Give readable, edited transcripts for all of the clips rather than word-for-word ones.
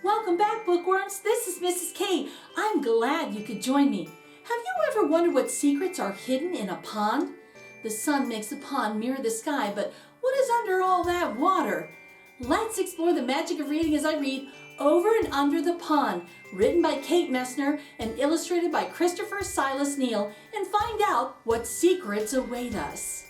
Welcome back, bookworms. This is Mrs. Kate. I'm glad you could join me. Have you ever wondered what secrets are hidden in a pond? The sun makes the pond mirror the sky, but what is under all that water? Let's explore the magic of reading as I read Over and Under the Pond, written by Kate Messner and illustrated by Christopher Silas Neal, and find out what secrets await us.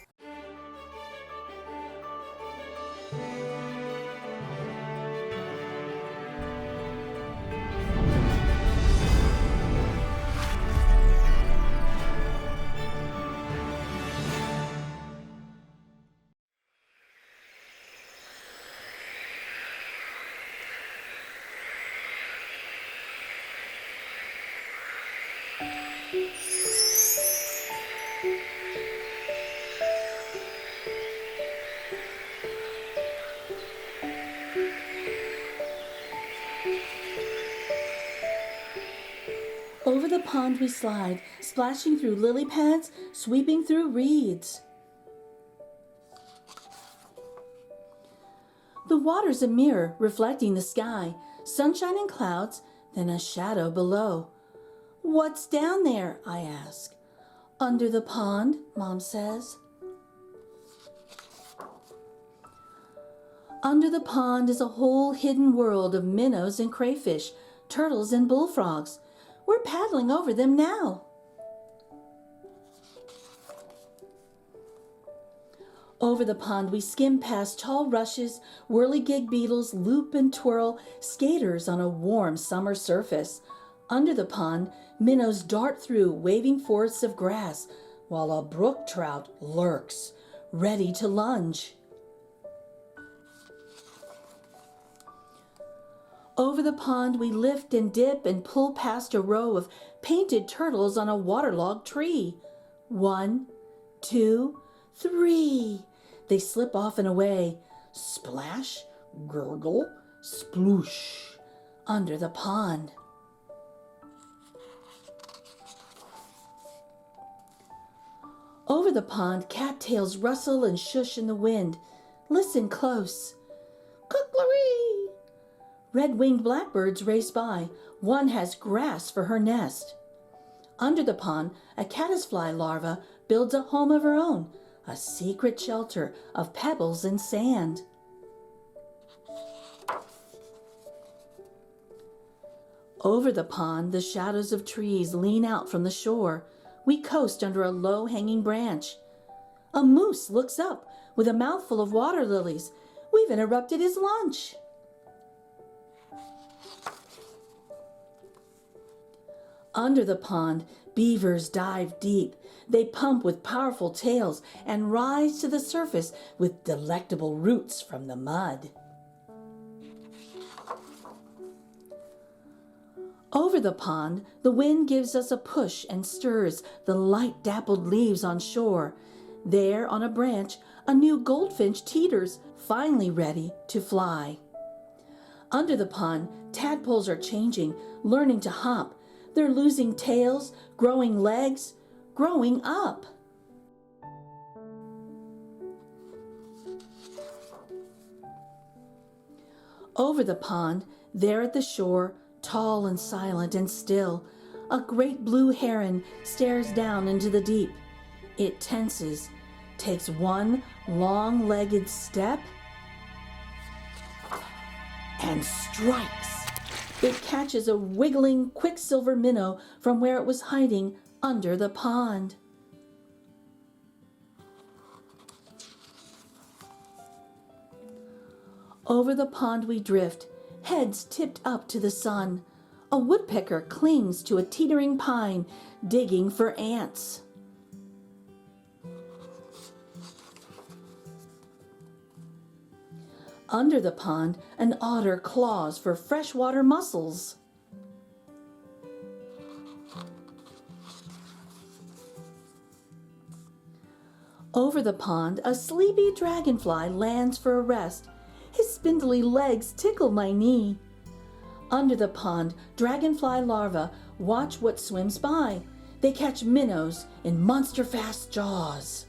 Over the pond we slide, splashing through lily pads, sweeping through reeds. The water's a mirror reflecting the sky, sunshine and clouds, then a shadow below. "What's down there?" I ask. "Under the pond," Mom says. Under the pond is a whole hidden world of minnows and crayfish, turtles and bullfrogs. We're paddling over them now. Over the pond we skim past tall rushes, whirligig beetles loop and twirl, skaters on a warm summer surface. Under the pond, minnows dart through waving forests of grass, while a brook trout lurks, ready to lunge. Over the pond we lift and dip and pull past a row of painted turtles on a waterlogged tree. 1, 2, 3. They slip off and away. Splash, gurgle, sploosh. Under the pond. Over the pond, cattails rustle and shush in the wind. Listen close. Cooklery! Red-winged blackbirds race by. One has grass for her nest. Under the pond, a caddisfly larva builds a home of her own, a secret shelter of pebbles and sand. Over the pond, the shadows of trees lean out from the shore. We coast under a low-hanging branch. A moose looks up with a mouthful of water lilies. We've interrupted his lunch. Under the pond, beavers dive deep. They pump with powerful tails and rise to the surface with delectable roots from the mud. Over the pond, the wind gives us a push and stirs the light dappled leaves on shore. There, on a branch, a new goldfinch teeters, finally ready to fly. Under the pond, tadpoles are changing, learning to hop. They're losing tails, growing legs, growing up. Over the pond, there at the shore, tall and silent and still, a great blue heron stares down into the deep. It tenses, takes one long-legged step, and strikes. It catches a wiggling quicksilver minnow from where it was hiding under the pond. Over the pond we drift, heads tipped up to the sun. A woodpecker clings to a teetering pine, digging for ants. Under the pond, an otter claws for freshwater mussels. Over the pond, a sleepy dragonfly lands for a rest. His spindly legs tickle my knee. Under the pond, dragonfly larvae watch what swims by. They catch minnows in monster-fast jaws.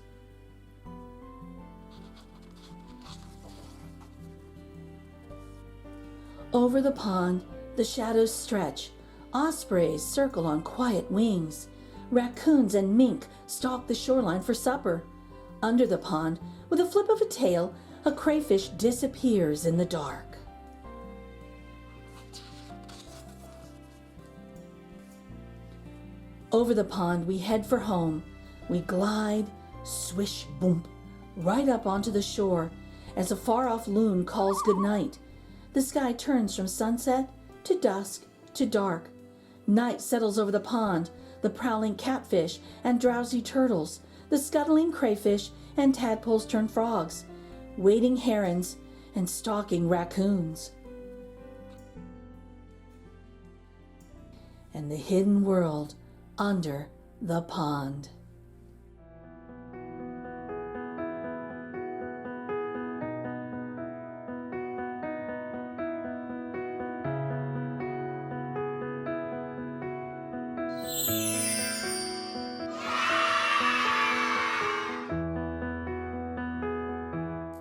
Over the pond, The shadows stretch. Ospreys circle on quiet wings. Raccoons and mink stalk the shoreline for supper. Under the pond, with a flip of a tail, a crayfish disappears in the dark. Over the pond, we head for home. We glide, swish, boom, right up onto the shore as a far-off loon calls goodnight. The sky turns from sunset to dusk to dark. Night settles over the pond, the prowling catfish and drowsy turtles, the scuttling crayfish and tadpoles turn frogs, wading herons and stalking raccoons. And the hidden world under the pond.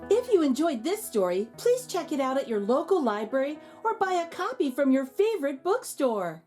If you enjoyed this story, please check it out at your local library or buy a copy from your favorite bookstore.